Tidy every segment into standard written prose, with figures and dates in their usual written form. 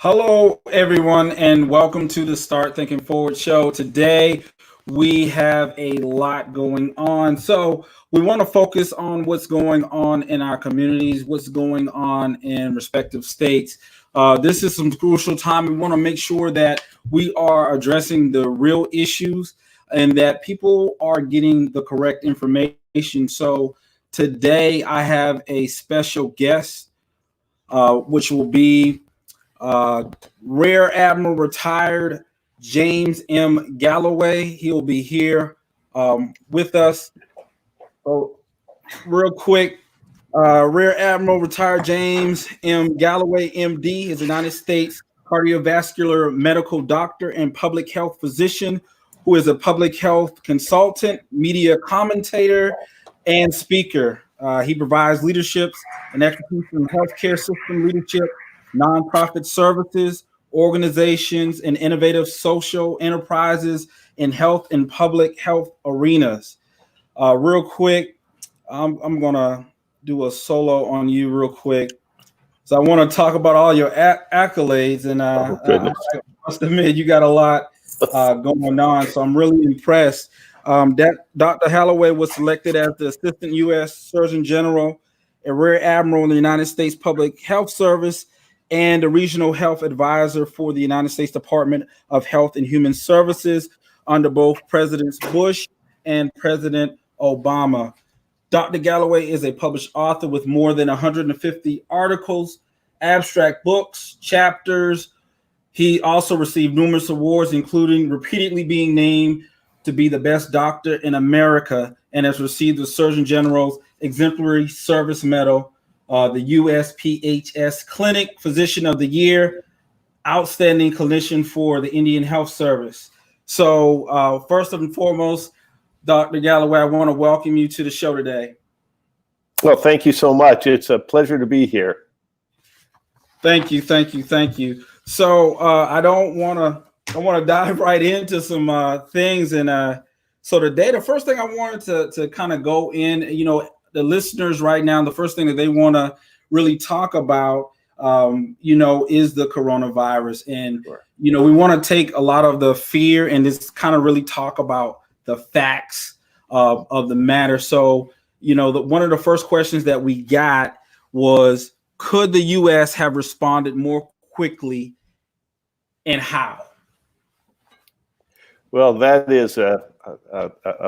Hello, everyone, and welcome to the Start Thinking Forward show. Today, we have a lot going on. So, we want to focus on what's going on in our communities, what's going on in respective states. This is some crucial time. We want to make sure that we are addressing the real issues and that people are getting the correct information. So, today, I have a special guest, which will be uh, Rear Admiral retired James M. Galloway. He'll be here with us. So, real quick, Rear Admiral retired James M. Galloway, MD, is a United States cardiovascular medical doctor and public health physician who is a public health consultant, media commentator, and speaker. He provides leaderships and expertise in healthcare system leadership, nonprofit services, organizations, and innovative social enterprises in health and public health arenas. Real quick, I'm going to do a solo on you real quick. So I want to talk about all your accolades, and I must admit you got a lot going on. So I'm really impressed. That Dr. Galloway was selected as the Assistant U.S. Surgeon General, a Rear Admiral in the United States Public Health Service, and a Regional Health Advisor for the United States Department of Health and Human Services under both Presidents Bush and President Obama. Dr. Galloway is a published author with more than 150 articles, abstract books, chapters. He also received numerous awards, including repeatedly being named to be the best doctor in America, and has received the Surgeon General's Exemplary Service Medal, the USPHS Clinic Physician of the Year, Outstanding Clinician for the Indian Health Service. So first and foremost, Dr. Galloway, I want to welcome you to the show today. Well, thank you so much. It's a pleasure to be here. Thank you. So I want to dive right into some things. And so today, the first thing I wanted to kind of go in, the listeners right now, the first thing that they want to really talk about, is the coronavirus. And, Sure. We want to take a lot of the fear and just kind of really talk about the facts of the matter. So, one of the first questions that we got was, could the U.S. have responded more quickly, and how? Well, that is a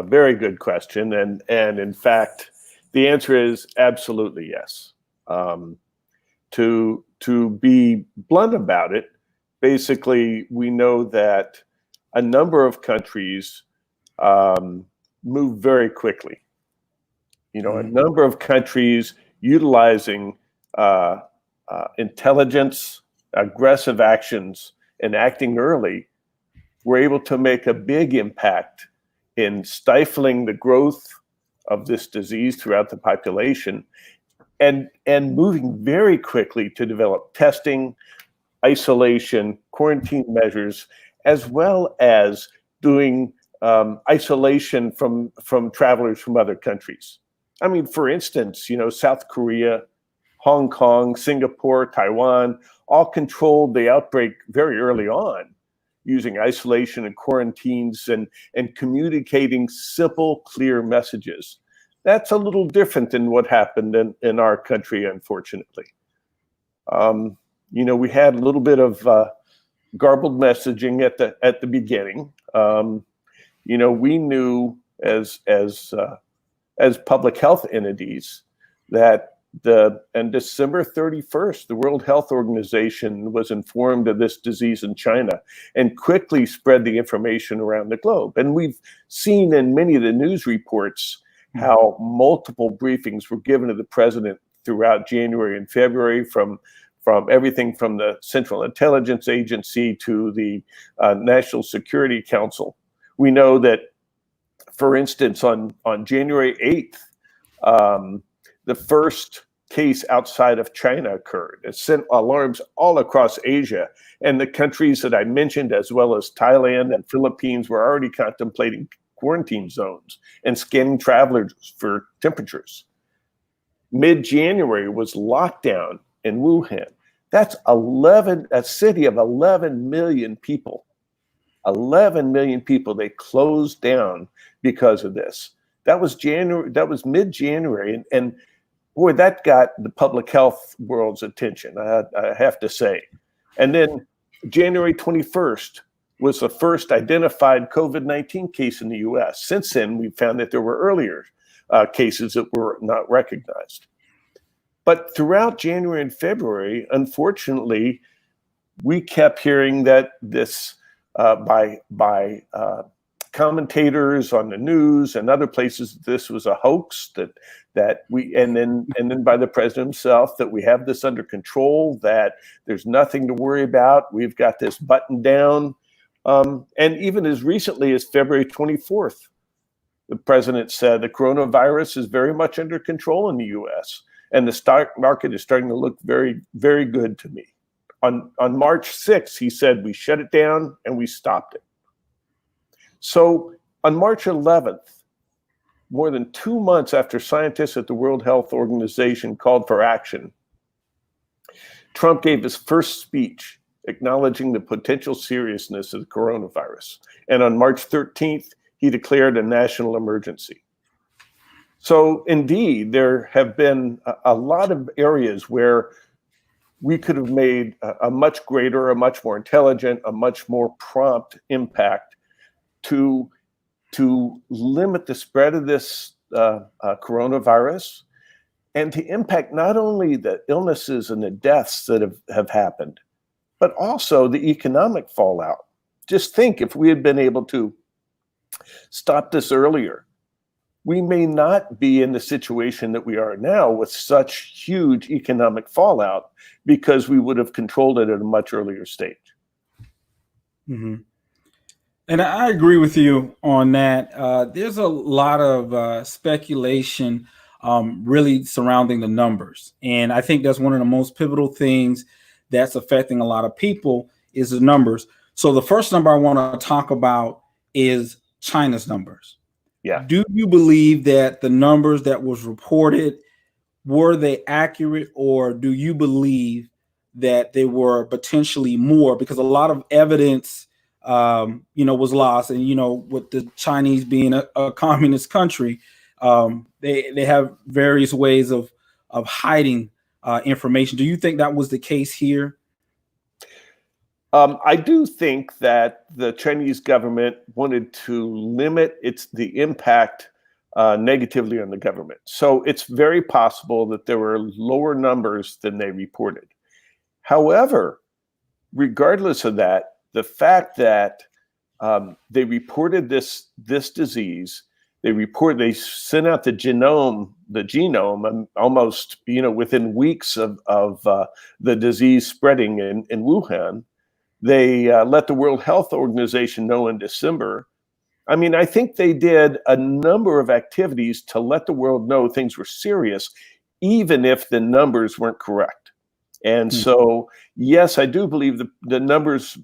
very good question. And in fact, the answer is absolutely yes. To be blunt about it, basically, we know that a number of countries move very quickly. A number of countries utilizing intelligence, aggressive actions, and acting early were able to make a big impact in stifling the growth of this disease throughout the population and moving very quickly to develop testing, isolation, quarantine measures, as well as doing isolation from travelers from other countries. I mean, for instance, South Korea, Hong Kong, Singapore, Taiwan, all controlled the outbreak very early on using isolation and quarantines and communicating simple, clear messages. That's a little different than what happened in our country, unfortunately. We had a little bit of garbled messaging at the beginning. We knew as public health entities that on December 31st, the World Health Organization was informed of this disease in China and quickly spread the information around the globe. And we've seen in many of the news reports how multiple briefings were given to the president throughout January and February, from everything from the Central Intelligence Agency to the National Security Council. We know that, for instance, on January 8th, the first case outside of China occurred. It sent alarms all across Asia, and the countries that I mentioned, as well as Thailand and Philippines, were already contemplating quarantine zones and scanning travelers for temperatures. Mid-January was lockdown in Wuhan. That's a city of 11 million people. 11 million people they closed down because of this. That was January. That was mid-January, and boy, that got the public health world's attention, I have to say. And then January 21st was the first identified COVID-19 case in the US. Since then, we found that there were earlier cases that were not recognized. But throughout January and February, unfortunately, we kept hearing that this by commentators on the news and other places, this was a hoax, and then by the president himself, that we have this under control, that there's nothing to worry about, we've got this buttoned down. And even as recently as February 24th, the president said the coronavirus is very much under control in the US, and the stock market is starting to look very, very good to me. On March 6th, he said we shut it down and we stopped it. So on March 11th, more than 2 months after scientists at the World Health Organization called for action, Trump gave his first speech acknowledging the potential seriousness of the coronavirus. And on March 13th, he declared a national emergency. So indeed, there have been a lot of areas where we could have made a much greater, a much more intelligent, a much more prompt impact to limit the spread of this coronavirus, and to impact not only the illnesses and the deaths that have happened, but also the economic fallout. Just think, if we had been able to stop this earlier, we may not be in the situation that we are now with such huge economic fallout, because we would have controlled it at a much earlier stage. Mm-hmm. And I agree with you on that. There's a lot of speculation really surrounding the numbers. And I think that's one of the most pivotal things that's affecting a lot of people is the numbers. So the first number I want to talk about is China's numbers. Yeah. Do you believe that the numbers that was reported, were they accurate, or do you believe that they were potentially more? Because a lot of evidence was lost. And, with the Chinese being a communist country, they have various ways of hiding information. Do you think that was the case here? I do think that the Chinese government wanted to limit the impact negatively on the government. So it's very possible that there were lower numbers than they reported. However, regardless of that, the fact that they reported this disease, they sent out the genome almost within weeks of the disease spreading in Wuhan. They let the World Health Organization know in December. I mean, I think they did a number of activities to let the world know things were serious, even if the numbers weren't correct. And so, yes, I do believe the numbers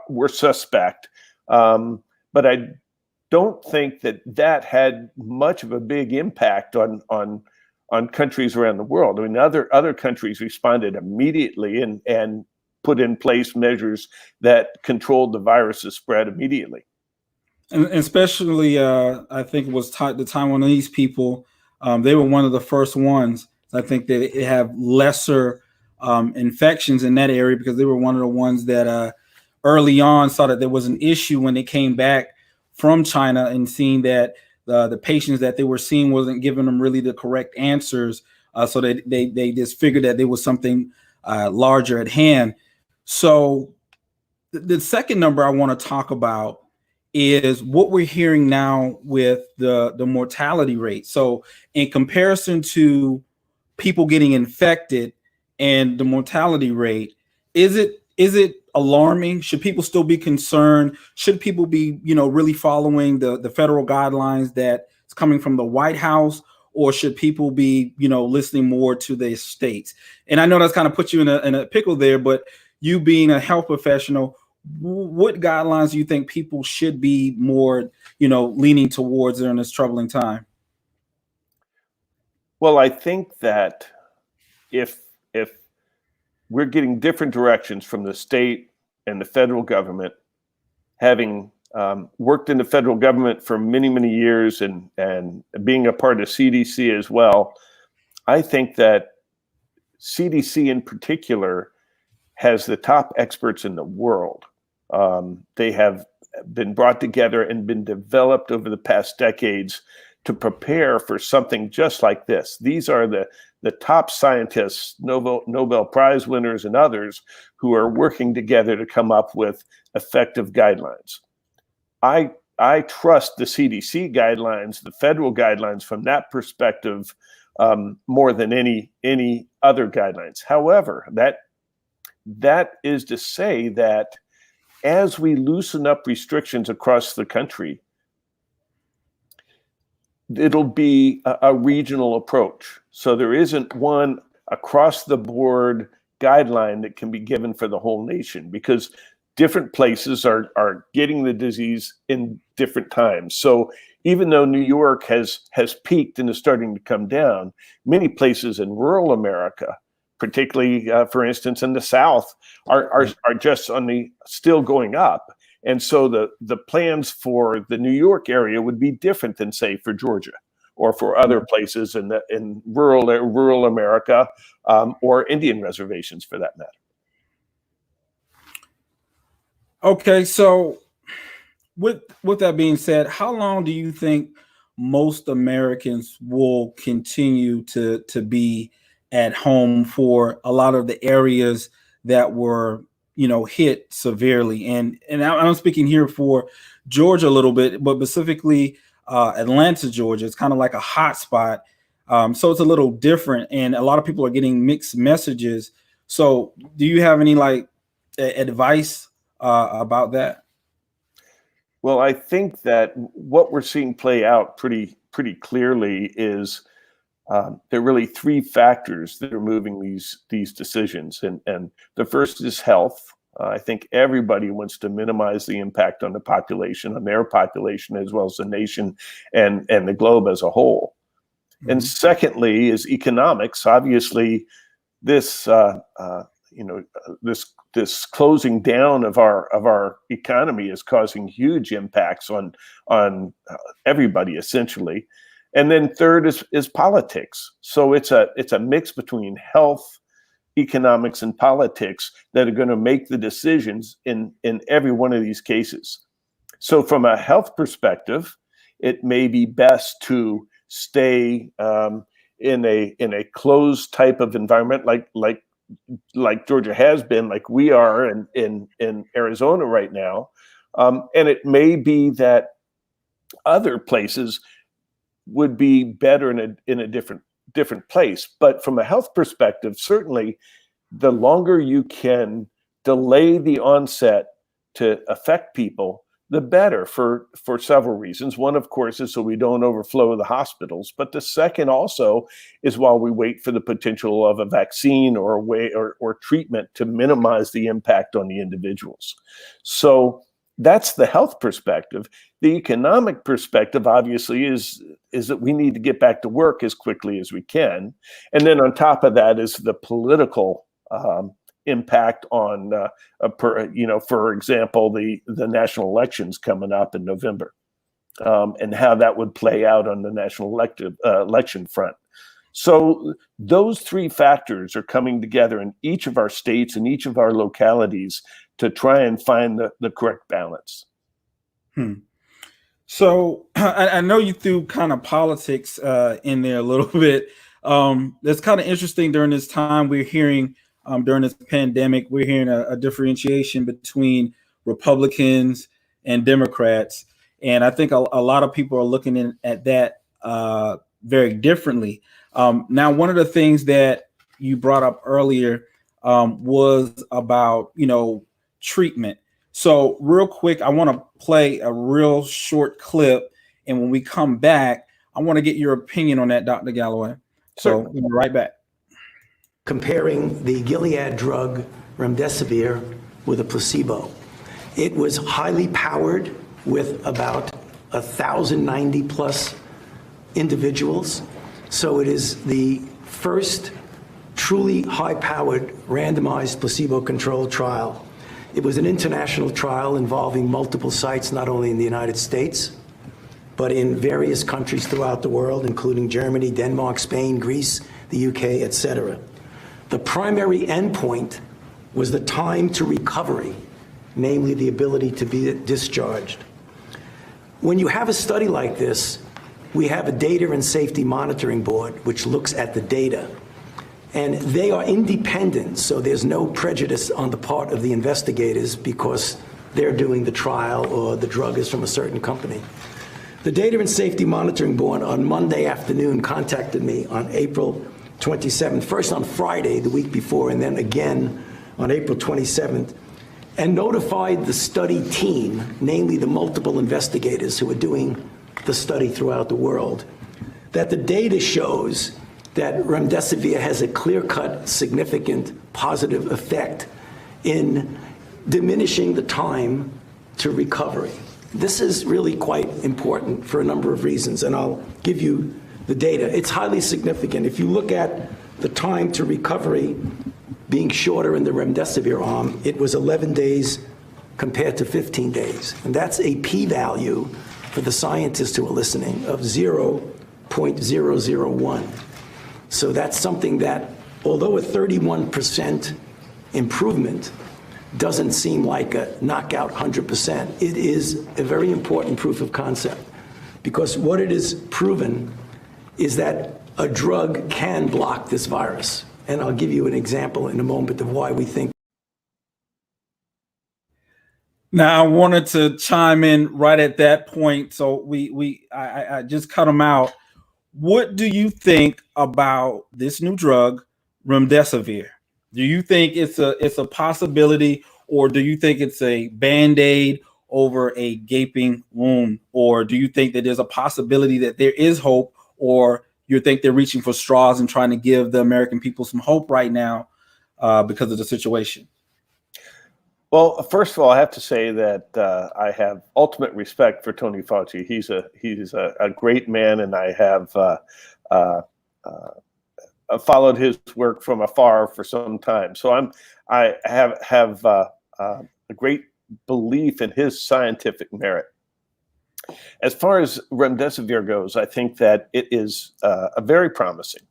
were suspect, but I don't think that had much of a big impact on countries around the world. I mean, other countries responded immediately and put in place measures that controlled the virus's spread immediately. And especially, I think it was the Taiwanese people. They were one of the first ones. I think that they have lesser infections in that area, because they were one of the ones that early on saw that there was an issue when they came back from China, and seeing that the patients that they were seeing wasn't giving them really the correct answers. So they just figured that there was something larger at hand. So the second number I want to talk about is what we're hearing now with the mortality rate. So in comparison to people getting infected and the mortality rate, is it alarming? Should people still be concerned? Should people be, really following the federal guidelines that's coming from the White House, or should people be, listening more to the states? And I know that's kind of put you in a pickle there, but you being a health professional, what guidelines do you think people should be more, leaning towards during this troubling time? Well, I think that if we're getting different directions from the state and the federal government. Having worked in the federal government for many, many years and being a part of CDC as well, I think that CDC in particular has the top experts in the world. They have been brought together and been developed over the past decades to prepare for something just like this. These are the top scientists, Nobel Prize winners and others, who are working together to come up with effective guidelines. I trust the CDC guidelines, the federal guidelines from that perspective, more than any other guidelines. However, that is to say that as we loosen up restrictions across the country, it'll be a regional approach. So there isn't one across the board guideline that can be given for the whole nation, because different places are getting the disease in different times. So even though New York has peaked and is starting to come down, many places in rural America, particularly, for instance, in the South, are just still going up. And so the plans for the New York area would be different than, say, for Georgia or for other places in rural America, or Indian reservations for that matter. Okay, so with that being said, how long do you think most Americans will continue to be at home for a lot of the areas that were, hit severely? And I'm speaking here for Georgia a little bit, but specifically Atlanta, Georgia. It's kind of like a hot spot. So it's a little different, and a lot of people are getting mixed messages. So do you have any advice about that? Well, I think that what we're seeing play out pretty clearly is there are really three factors that are moving these decisions, and the first is health. I think everybody wants to minimize the impact on the population, on their population, as well as the nation and the globe as a whole. Mm-hmm. And secondly is economics. Obviously, this this closing down of our economy is causing huge impacts on everybody essentially. And then third is politics. So it's a mix between health, economics, and politics that are going to make the decisions in every one of these cases. So from a health perspective, it may be best to stay in a closed type of environment like Georgia has been, like we are in Arizona right now. And it may be that other places would be better in a different place. But from a health perspective, certainly the longer you can delay the onset to affect people, the better for several reasons. One, of course, is so we don't overflow the hospitals. But the second also is while we wait for the potential of a vaccine or a way or treatment to minimize the impact on the individuals. So that's the health perspective. The economic perspective, obviously, is that we need to get back to work as quickly as we can. And then on top of that is the political impact on, for example, the national elections coming up in November, and how that would play out on the national election front. So those three factors are coming together in each of our states and each of our localities to try and find the correct balance. So I know you threw kind of politics in there a little bit. That's kind of interesting. During this time, we're hearing during this pandemic, we're hearing a differentiation between Republicans and Democrats. And I think a lot of people are looking at that very differently. Now, one of the things that you brought up earlier was about, treatment. So real quick, I want to play a real short clip. And when we come back, I want to get your opinion on that, Dr. Galloway. So we'll be right back. Comparing the Gilead drug remdesivir with a placebo. It was highly powered with about 1,090 plus individuals. So it is the first truly high-powered, randomized, placebo-controlled trial. It was an international trial involving multiple sites, not only in the United States, but in various countries throughout the world, including Germany, Denmark, Spain, Greece, the UK, etc. The primary endpoint was the time to recovery, namely the ability to be discharged. When you have a study like this, we have a data and safety monitoring board which looks at the data. And they are independent, so there's no prejudice on the part of the investigators because they're doing the trial or the drug is from a certain company. The Data and Safety Monitoring Board on Monday afternoon contacted me on April 27th, first on Friday, the week before, and then again on April 27th, and notified the study team, namely the multiple investigators who are doing the study throughout the world, that the data shows that remdesivir has a clear-cut, significant positive effect in diminishing the time to recovery. This is really quite important for a number of reasons, and I'll give you the data. It's highly significant. If you look at the time to recovery being shorter in the remdesivir arm, it was 11 days compared to 15 days. And that's a p-value for the scientists who are listening of 0.001. So that's something that, although a 31% improvement doesn't seem like a knockout 100%, it is a very important proof of concept. Because what it is proven is that a drug can block this virus. And I'll give you an example in a moment of why we think. Now, I wanted to chime in right at that point. So I just cut them out. What do you think about this new drug, remdesivir? Do you think it's a possibility, or do you think it's a Band-Aid over a gaping wound? Or do you think that there's a possibility that there is hope, or you think they're reaching for straws and trying to give the American people some hope right now because of the situation? Well, first of all, I have to say that I have ultimate respect for Tony Fauci. He's a great man, and I have followed his work from afar for some time. So I have a great belief in his scientific merit. As far as remdesivir goes, I think that it is very promising.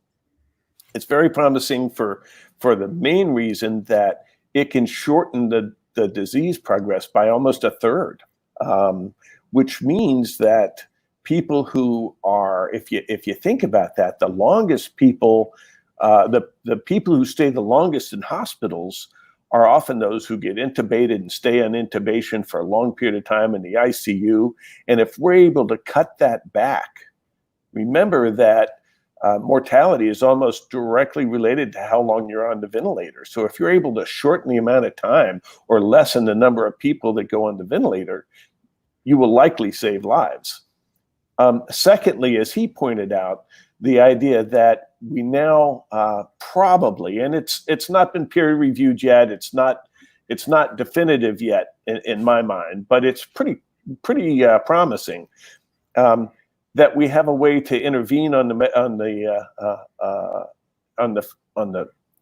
It's very promising for the main reason that it can shorten the disease progress by almost a third, which means that people who are, if you think about that, the longest people, the people who stay the longest in hospitals are often those who get intubated and stay on intubation for a long period of time in the ICU. And if we're able to cut that back, remember that mortality is almost directly related to how long you're on the ventilator. So if you're able to shorten the amount of time or lessen the number of people that go on the ventilator, you will likely save lives. Secondly, as he pointed out, the idea that we now probably, and it's not been peer reviewed yet, it's not definitive yet in my mind, but it's pretty promising. That we have a way to intervene on the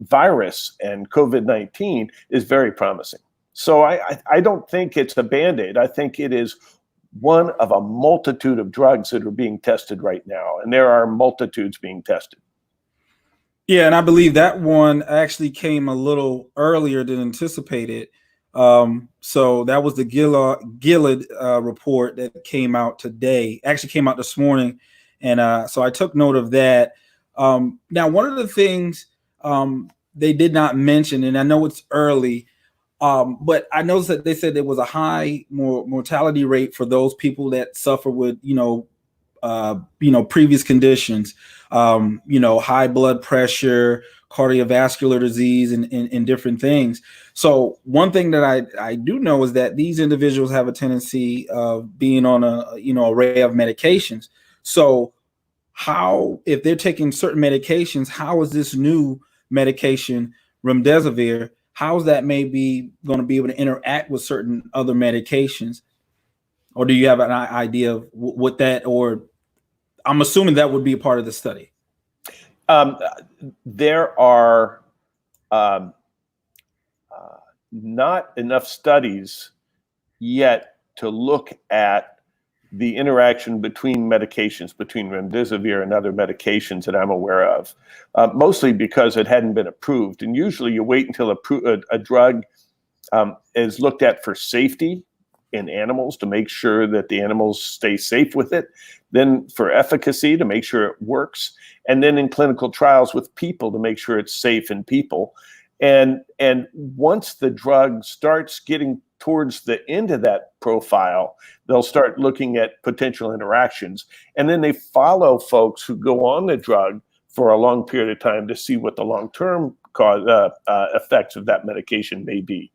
virus, and COVID-19 is very promising. So I don't think it's a Band-Aid. I think it is one of a multitude of drugs that are being tested right now, and there are multitudes being tested. Yeah, and I believe that one actually came a little earlier than anticipated. So that was the Gilead report that came out today, actually came out this morning. And so I took note of that. Now, one of the things they did not mention, and I know it's early, but I noticed that they said there was a high mortality rate for those people that suffer with, previous conditions, high blood pressure, cardiovascular disease, and different things. So one thing that I do know is that these individuals have a tendency of being on a array of medications. So how, if they're taking certain medications, how is this new medication, remdesivir, how is that maybe going to be able to interact with certain other medications? Or do you have an idea of what that, or I'm assuming that would be a part of the study? There are um, not enough studies yet to look at the interaction between medications, between remdesivir and other medications that I'm aware of, mostly because it hadn't been approved. And usually you wait until a drug is looked at for safety in animals to make sure that the animals stay safe with it, then for efficacy to make sure it works, and then in clinical trials with people to make sure it's safe in people. And once the drug starts getting towards the end of that profile, they'll start looking at potential interactions. And then they follow folks who go on the drug for a long period of time to see what the long-term effects of that medication may be.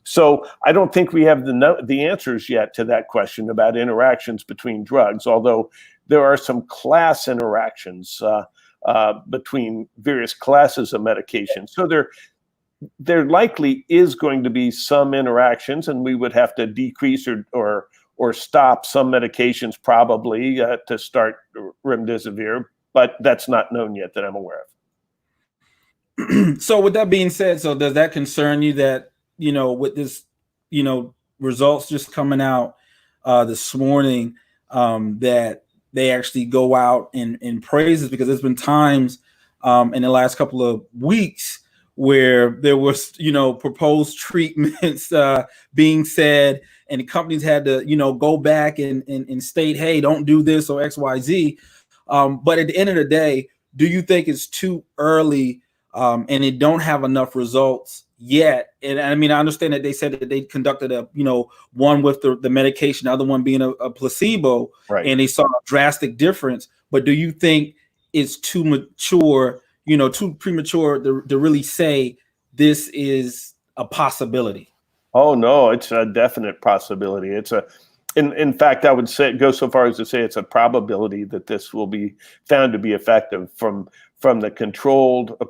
So I don't think we have the answers yet to that question about interactions between drugs, although there are some class interactions between various classes of medications. So there likely is going to be some interactions, and we would have to decrease or stop some medications probably to start remdesivir, but that's not known yet that I'm aware of. So with that being said, so does that concern you that, with this, results just coming out this morning, that they actually go out and praise it? Because there's been times in the last couple of weeks where there was, proposed treatments being said, and the companies had to, go back and state, hey, don't do this or X, Y, Z. But at the end of the day, do you think it's too early and it don't have enough results yet? And I mean, I understand that they said that they conducted one with the medication, the other one being a placebo, right, and they saw a drastic difference. But do you think it's too mature, too premature to really say this is a possibility? Oh no, it's a definite possibility. In fact, I would go so far as to say it's a probability that this will be found to be effective from the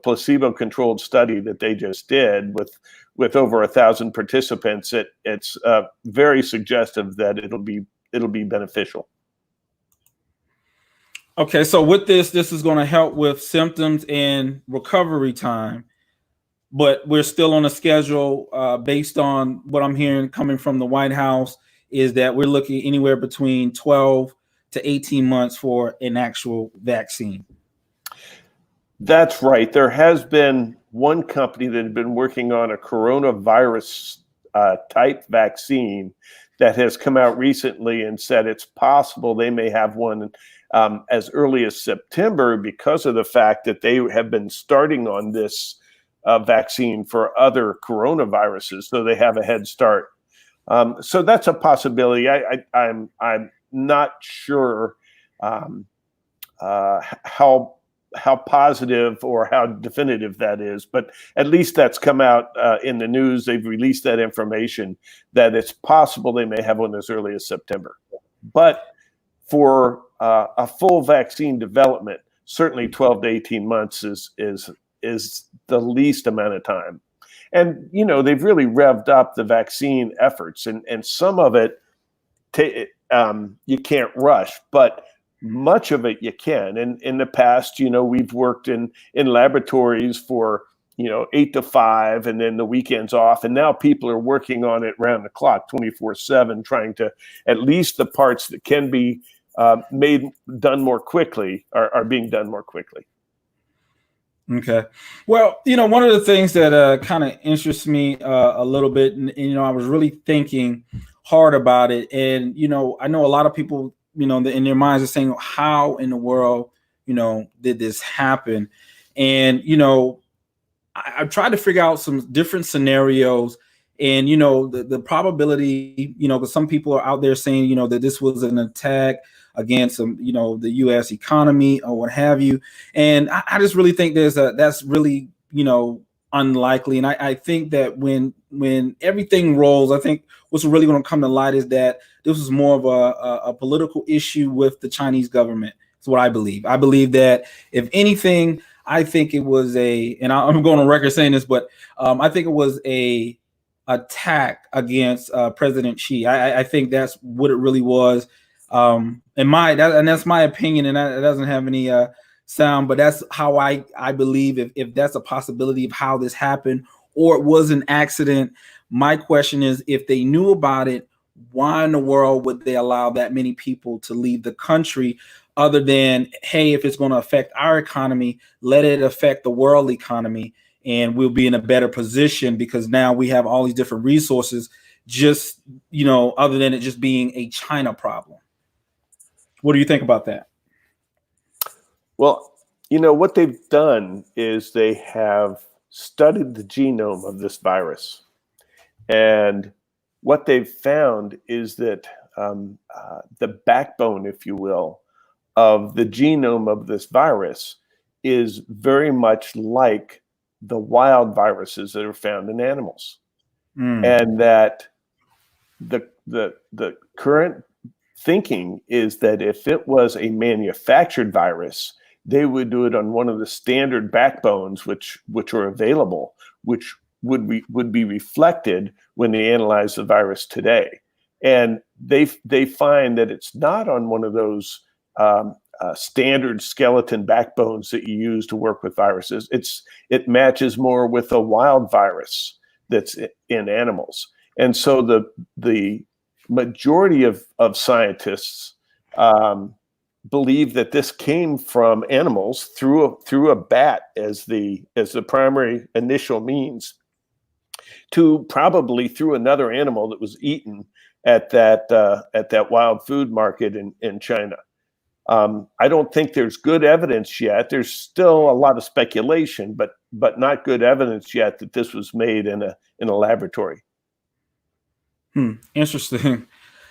placebo-controlled study that they just did with over 1,000 participants. It's very suggestive that it'll be beneficial. Okay, so with this is going to help with symptoms and recovery time, but we're still on a schedule based on what I'm hearing coming from the White House is that we're looking anywhere between 12 to 18 months for an actual vaccine. That's right. There has been one company that had been working on a coronavirus type vaccine that has come out recently and said it's possible they may have one as early as September because of the fact that they have been starting on this vaccine for other coronaviruses, so they have a head start. So that's a possibility. I'm not sure how positive or how definitive that is, but at least that's come out in the news. They've released that information that it's possible they may have one as early as September. But for a full vaccine development, certainly 12 to 18 months is the least amount of time. And, they've really revved up the vaccine efforts, and some of it you can't rush, but much of it you can. And in the past, we've worked in laboratories for, 8 to 5 and then the weekends off. And now people are working on it round the clock, 24/7, trying to, at least the parts that can be done more quickly are being done more quickly. Okay. Well, one of the things that kind of interests me a little bit, and I was really thinking hard about it. And, I know a lot of people, in their minds are saying, how in the world, did this happen? And, I tried to figure out some different scenarios. And, the probability, because some people are out there saying, that this was an attack against the U.S. economy or what have you. And I just really think that's really, unlikely. And I think that when everything rolls, I think what's really going to come to light is that this was more of a political issue with the Chinese government. That's what I believe. I believe that if anything, I think it was and I'm going on record saying this, but I think it was a attack against President Xi. I think that's what it really was. And that's my opinion, and that doesn't have any sound, but that's how I believe if that's a possibility of how this happened or it was an accident. My question is, if they knew about it, why in the world would they allow that many people to leave the country, other than, hey, if it's going to affect our economy, let it affect the world economy, and we'll be in a better position because now we have all these different resources, just, other than it just being a China problem. What do you think about that? Well, what they've done is they have studied the genome of this virus. And what they've found is that the backbone, if you will, of the genome of this virus is very much like the wild viruses that are found in animals. And that the current thinking is that if it was a manufactured virus, they would do it on one of the standard backbones which are available, which would be reflected when they analyze the virus today. And they find that it's not on one of those standard skeleton backbones that you use to work with viruses. It matches more with a wild virus that's in animals. And so the majority of scientists believe that this came from animals through a bat as the primary initial means, to probably through another animal that was eaten at that wild food market in China. I don't think there's good evidence yet. There's still a lot of speculation, but not good evidence yet that this was made in a laboratory. Interesting.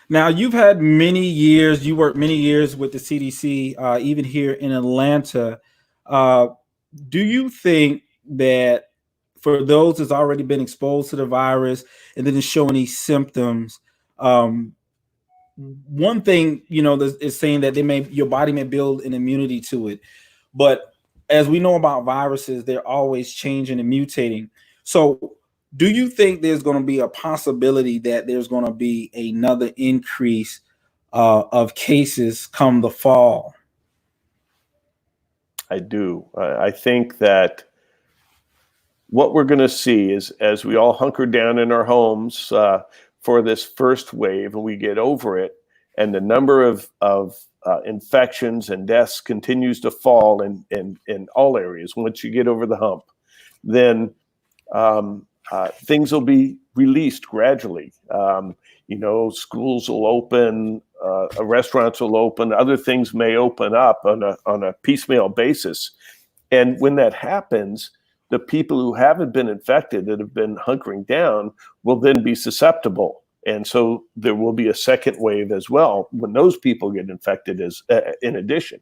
Now, you've had many years, you worked many years with the CDC, even here in Atlanta. Do you think that for those that's already been exposed to the virus and didn't show any symptoms, one thing, is saying that your body may build an immunity to it. But as we know about viruses, they're always changing and mutating. So do you think there's going to be a possibility that there's going to be another increase of cases come the fall? I do. I think that what we're going to see is, as we all hunker down in our homes for this first wave and we get over it, and the number of infections and deaths continues to fall in all areas, once you get over the hump, then things will be released gradually. Schools will open, restaurants will open, other things may open up on a piecemeal basis. And when that happens, the people who haven't been infected, that have been hunkering down, will then be susceptible. And so there will be a second wave as well when those people get infected in addition.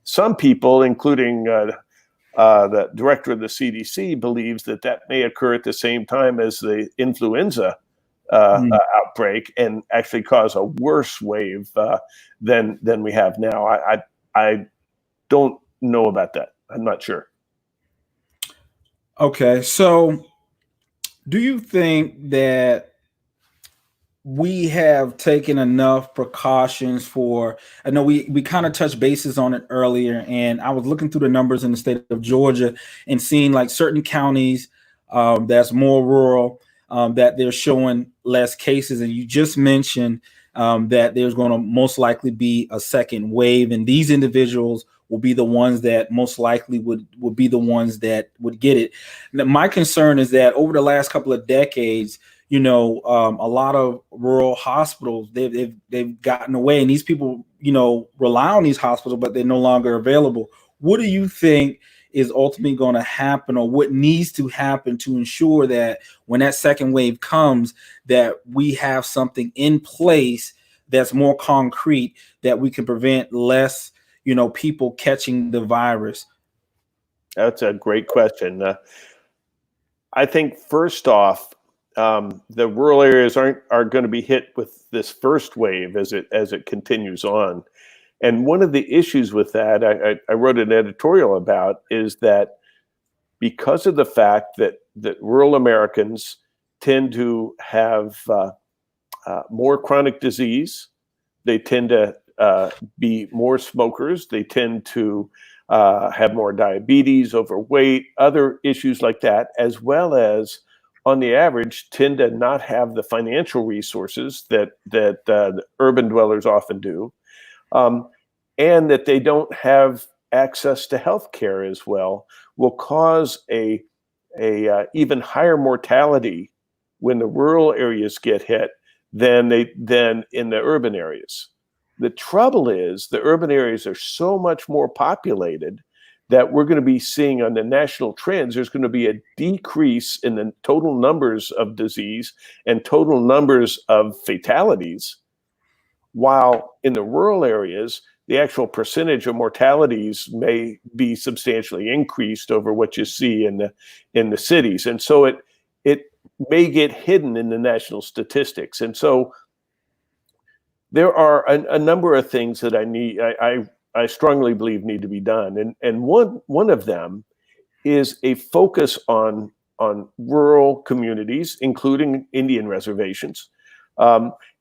Some people, including the director of the CDC, believes that may occur at the same time as the influenza outbreak and actually cause a worse wave than we have now. I don't know about that. I'm not sure. Okay, so do you think that we have taken enough precautions for, I know we kind of touched bases on it earlier, and I was looking through the numbers in the state of Georgia and seeing like certain counties that's more rural, that they're showing less cases. And you just mentioned that there's going to most likely be a second wave, and these individuals will be the ones that most likely would be the ones that would get it. Now, my concern is that over the last couple of decades, a lot of rural hospitals, they've gotten away, and these people, rely on these hospitals, but they're no longer available. What do you think is ultimately going to happen, or what needs to happen to ensure that when that second wave comes, that we have something in place that's more concrete, that we can prevent less, people catching the virus? That's a great question. I think first off, the rural areas are going to be hit with this first wave as it continues on. And one of the issues with that, I wrote an editorial about, is that because of the fact that rural Americans tend to have more chronic disease, they tend to be more smokers, they tend to have more diabetes, overweight, other issues like that, as well as, on the average, tend to not have the financial resources that the urban dwellers often do, and that they don't have access to health care as well, will cause a even higher mortality when the rural areas get hit than in the urban areas. The trouble is the urban areas are so much more populated that we're going to be seeing on the national trends, there's going to be a decrease in the total numbers of disease and total numbers of fatalities, while in the rural areas, the actual percentage of mortalities may be substantially increased over what you see in the cities. And so it may get hidden in the national statistics. And so there are a number of things that I strongly believe need to be done. And one of them is a focus on rural communities, including Indian reservations,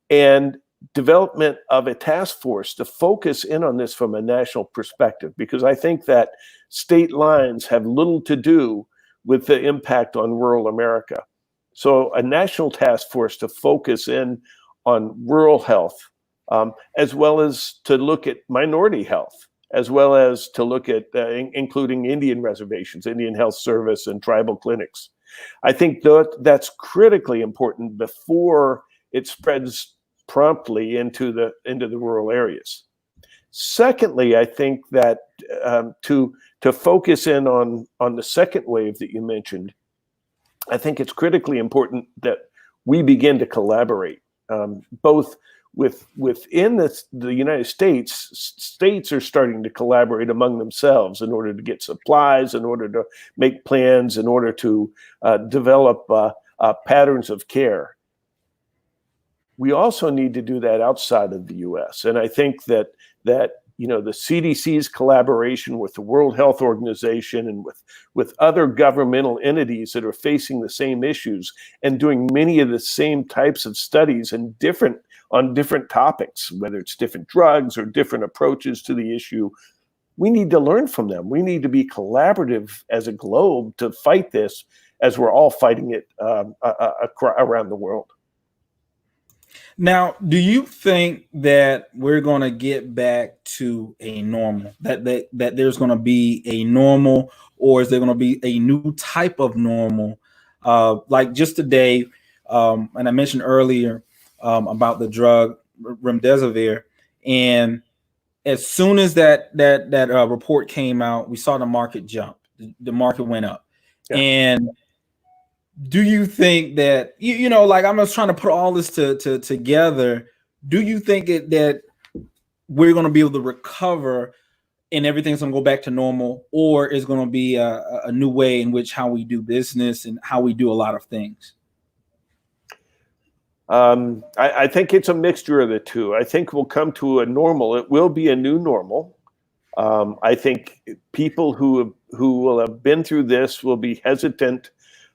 and development of a task force to focus in on this from a national perspective, because I think that state lines have little to do with the impact on rural America. So a national task force to focus in on rural health, as well as to look at minority health, as well as to look at including Indian reservations, Indian Health Service, and tribal clinics. I think that's critically important before it spreads promptly into the rural areas. Secondly, I think that to focus in on the second wave that you mentioned, I think it's critically important that we begin to collaborate, both within the United States. States are starting to collaborate among themselves in order to get supplies, in order to make plans, in order to develop patterns of care. We also need to do that outside of the U.S. And I think that the CDC's collaboration with the World Health Organization and with other governmental entities that are facing the same issues and doing many of the same types of studies on different topics, whether it's different drugs or different approaches to the issue, we need to learn from them. We need to be collaborative as a globe to fight this as we're all fighting it around the world. Now, do you think that we're going to get back to a normal, that there's going to be a normal, or is there going to be a new type of normal? Like just today, and I mentioned earlier about the drug remdesivir, and as soon as that report came out, we saw the market jump. The market went up. Yeah. And do you think that, like I'm just trying to put all this together, do you think that we're going to be able to recover and everything's going to go back to normal, or is going to be a new way in which how we do business and how we do a lot of things? I think it's a mixture of the two. I think we'll come to a normal. It will be a new normal. I think people who will have been through this will be hesitant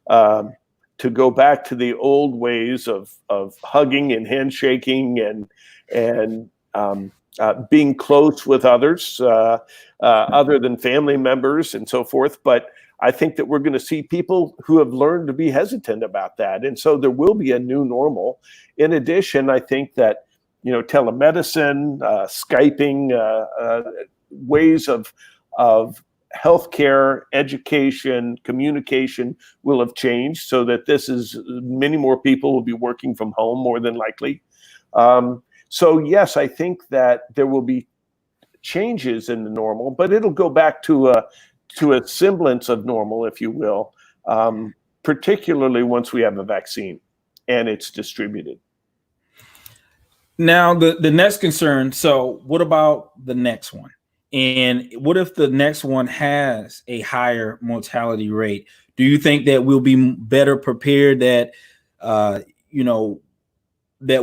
to go back to the old ways of hugging and handshaking and being close with others other than family members and so forth. But I think that we're going to see people who have learned to be hesitant about that. And so there will be a new normal. In addition, I think that, telemedicine, Skyping, ways of healthcare, education, communication will have changed, so that many more people will be working from home more than likely. So yes, I think that there will be changes in the normal, but it'll go back to a semblance of normal, if you will, particularly once we have a vaccine and it's distributed. Now, the next concern, so what about the next one? And what if the next one has a higher mortality rate? Do you think that we'll be better prepared, that, that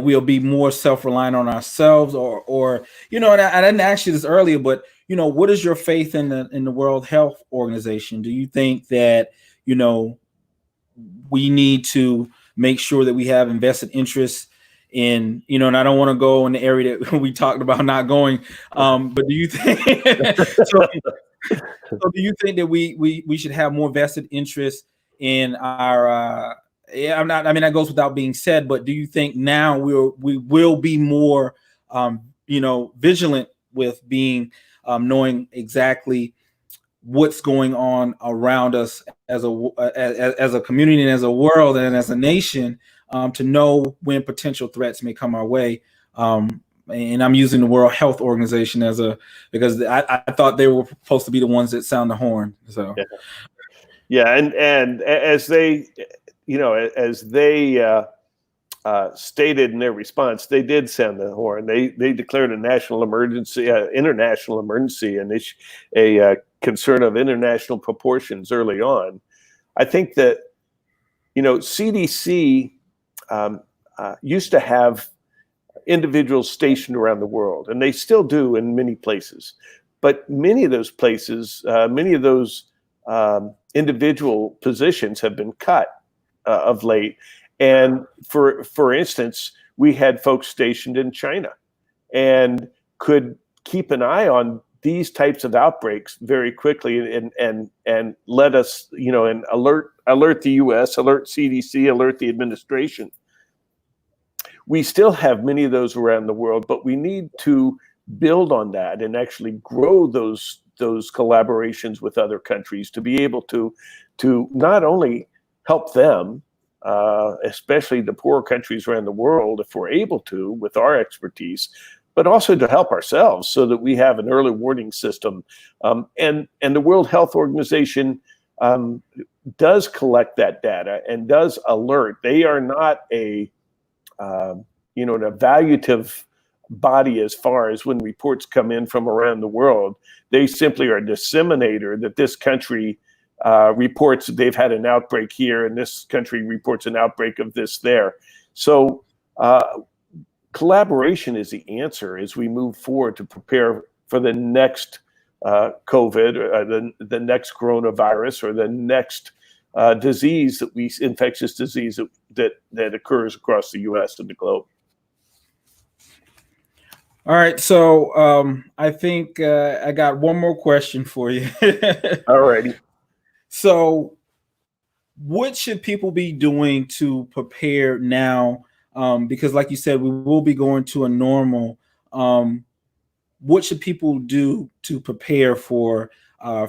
we'll be more self-reliant on ourselves, or and I didn't ask you this earlier, but, what is your faith in the World Health Organization? Do you think that, we need to make sure that we have invested interests in, and I don't want to go in the area that we talked about not going, but do you think So do you think that we should have more vested interest in our yeah, I mean, that goes without being said, but do you think now we will be more vigilant with being knowing exactly what's going on around us as a community and as a world and as a nation, to know when potential threats may come our way. And I'm using the World Health Organization because I thought they were supposed to be the ones that sound the horn. So yeah, and as they, as they stated in their response, they did sound the horn. They declared a national emergency, international emergency, and a concern of international proportions early on. I think that CDC used to have individuals stationed around the world, and they still do in many places. But many of those places, many of those individual positions have been cut of late. And for instance, we had folks stationed in China and could keep an eye on these types of outbreaks very quickly and let us, and alert the US, alert CDC, alert the administration. We still have many of those around the world, but we need to build on that and actually grow those collaborations with other countries to be able to not only help them, especially the poorer countries around the world, if we're able to, with our expertise, but also to help ourselves so that we have an early warning system. And the World Health Organization does collect that data and does alert. They are not an evaluative body as far as when reports come in from around the world. They simply are a disseminator that this country reports they've had an outbreak here, and this country reports an outbreak of this there. So collaboration is the answer as we move forward to prepare for the next COVID, or the next coronavirus, or the next infectious disease that occurs across the U.S. and the globe. All right, so I think I got one more question for you. All righty. So what should people be doing to prepare now? Because like you said, we will be going to a normal. What should people do to prepare for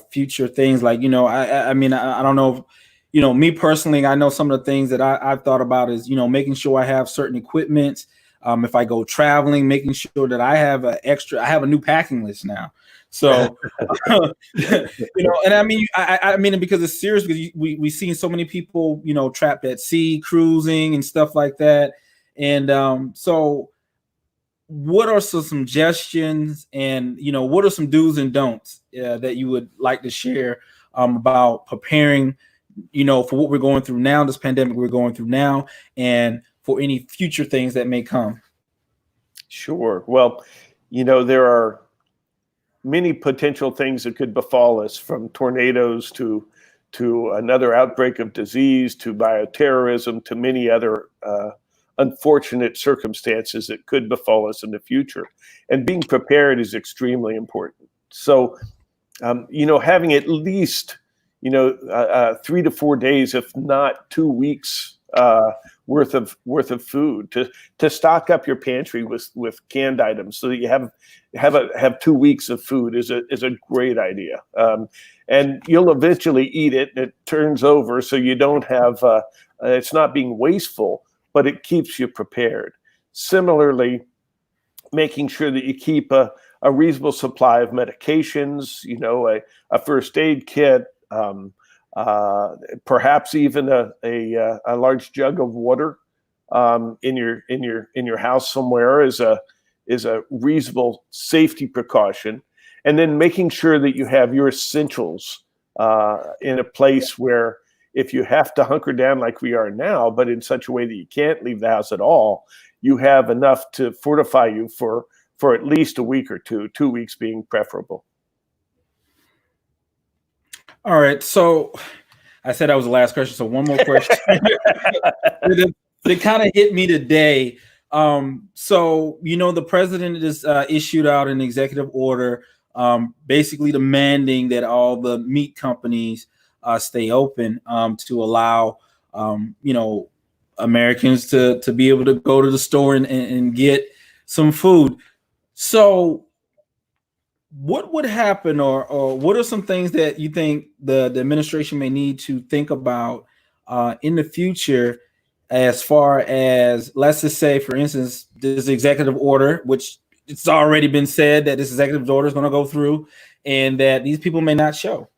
future things? Like, I mean, I don't know if, me personally, I know some of the things that I've thought about is, making sure I have certain equipment. If I go traveling, making sure that I have I have a new packing list now. So, and I mean, I mean, because it's serious, because we seen so many people, trapped at sea, cruising and stuff like that. And so what are some suggestions, and, what are some do's and don'ts that you would like to share about preparing, for what we're going through now, this pandemic we're going through now, and for any future things that may come? Sure. Well, there are many potential things that could befall us, from tornadoes to another outbreak of disease, to bioterrorism, to many other unfortunate circumstances that could befall us in the future. And being prepared is extremely important. So, having at least, 3 to 4 days, if not 2 weeks worth of food to stock up your pantry with canned items, so that you have 2 weeks of food is a great idea. And you'll eventually eat it, and it turns over, so you don't have it's not being wasteful, but it keeps you prepared. Similarly, making sure that you keep a reasonable supply of medications, a first aid kit, perhaps even a large jug of water in your house somewhere is a reasonable safety precaution. And then making sure that you have your essentials in a place where, if you have to hunker down like we are now, but in such a way that you can't leave the house at all, you have enough to fortify you for at least a week or 2 weeks being preferable. All right. So I said that was the last question. So one more question. They kind of hit me today. So, the president has issued out an executive order basically demanding that all the meat companies stay open to allow Americans to be able to go to the store and get some food. So what would happen, or what are some things that you think the administration may need to think about in the future, as far as, let's just say, for instance, this executive order, which it's already been said that this executive order is going to go through and that these people may not show?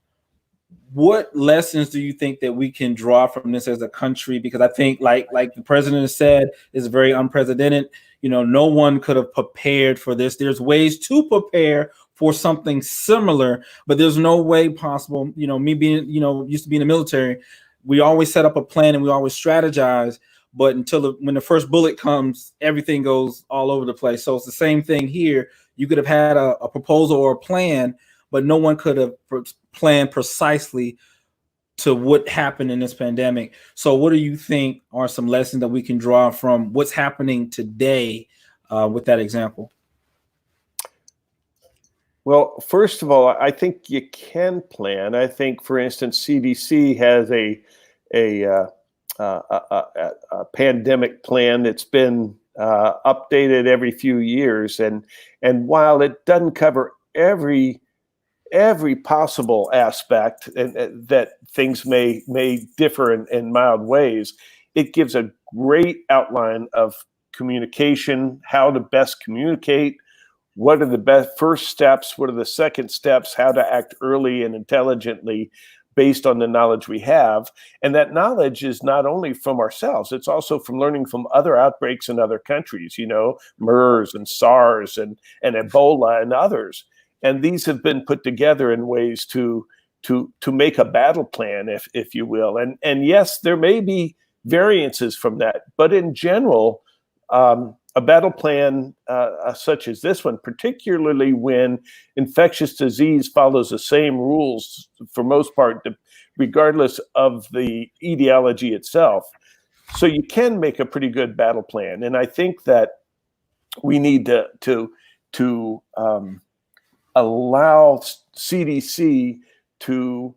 What lessons do you think that we can draw from this as a country? Because I think, like the president has said, is very unprecedented. No one could have prepared for this. There's ways to prepare for something similar, but there's no way possible. Me being, used to be in the military, we always set up a plan and we always strategize. But when the first bullet comes, everything goes all over the place. So it's the same thing here. You could have had a proposal or a plan, but no one could have planned precisely to what happened in this pandemic. So what do you think are some lessons that we can draw from what's happening today with that example? Well, first of all, I think you can plan. I think, for instance, CDC has a pandemic plan that's been updated every few years, and while it doesn't cover every possible aspect, and that things may differ in mild ways, it gives a great outline of communication, how to best communicate, what are the best first steps, what are the second steps, how to act early and intelligently based on the knowledge we have. And that knowledge is not only from ourselves, it's also from learning from other outbreaks in other countries, MERS and SARS and Ebola and others. And these have been put together in ways to make a battle plan, if you will. And yes, there may be variances from that, but in general, a battle plan such as this one, particularly when infectious disease follows the same rules for most part, regardless of the etiology itself. So you can make a pretty good battle plan. And I think that we need to allow CDC to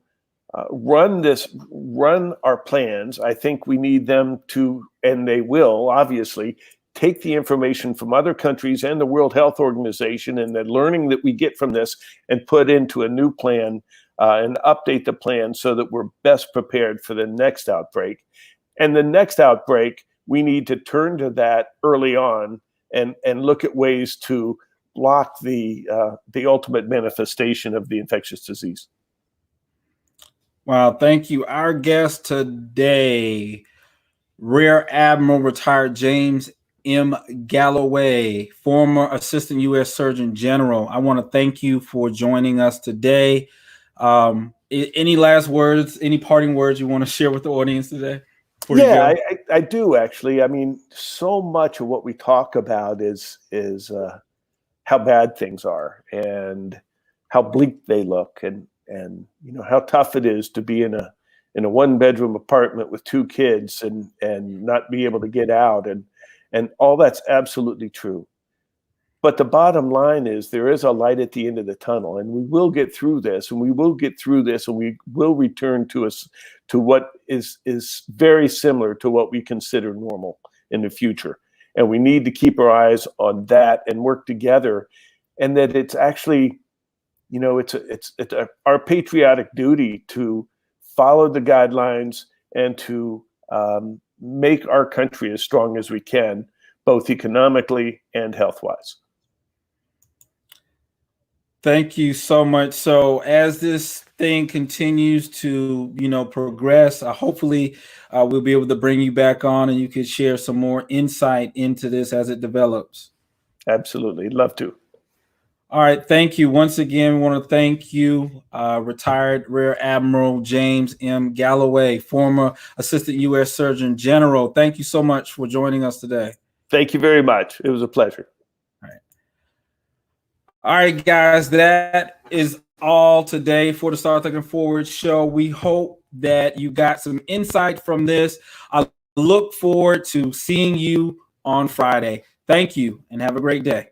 run our plans. I think we need them to, and they will obviously, take the information from other countries and the World Health Organization and the learning that we get from this and put into a new plan and update the plan so that we're best prepared for the next outbreak. And the next outbreak, we need to turn to that early on and look at ways to block the ultimate manifestation of the infectious disease. Wow, thank you. Our guest today, Rear Admiral retired James M. Galloway, former Assistant U.S. Surgeon General. I want to thank you for joining us today. Any last words, any parting words you want to share with the audience today? Yeah, I do actually. I mean, so much of what we talk about is how bad things are and how bleak they look, and how tough it is to be in a one-bedroom apartment with two kids and not be able to get out, and all that's absolutely true. But the bottom line is there is a light at the end of the tunnel, and we will get through this, and we will return to what is very similar to what we consider normal in the future. And we need to keep our eyes on that and work together. And that it's actually, it's our patriotic duty to follow the guidelines and to make our country as strong as we can, both economically and health-wise. Thank you so much. So as this thing continues to, progress, hopefully we'll be able to bring you back on and you can share some more insight into this as it develops. Absolutely. Love to. All right. Thank you. Once again, we want to thank you, retired Rear Admiral James M. Galloway, former Assistant U.S. Surgeon General. Thank you so much for joining us today. Thank you very much. It was a pleasure. All right, guys, that is all today for the Start Thinking Forward show. We hope that you got some insight from this. I look forward to seeing you on Friday. Thank you and have a great day.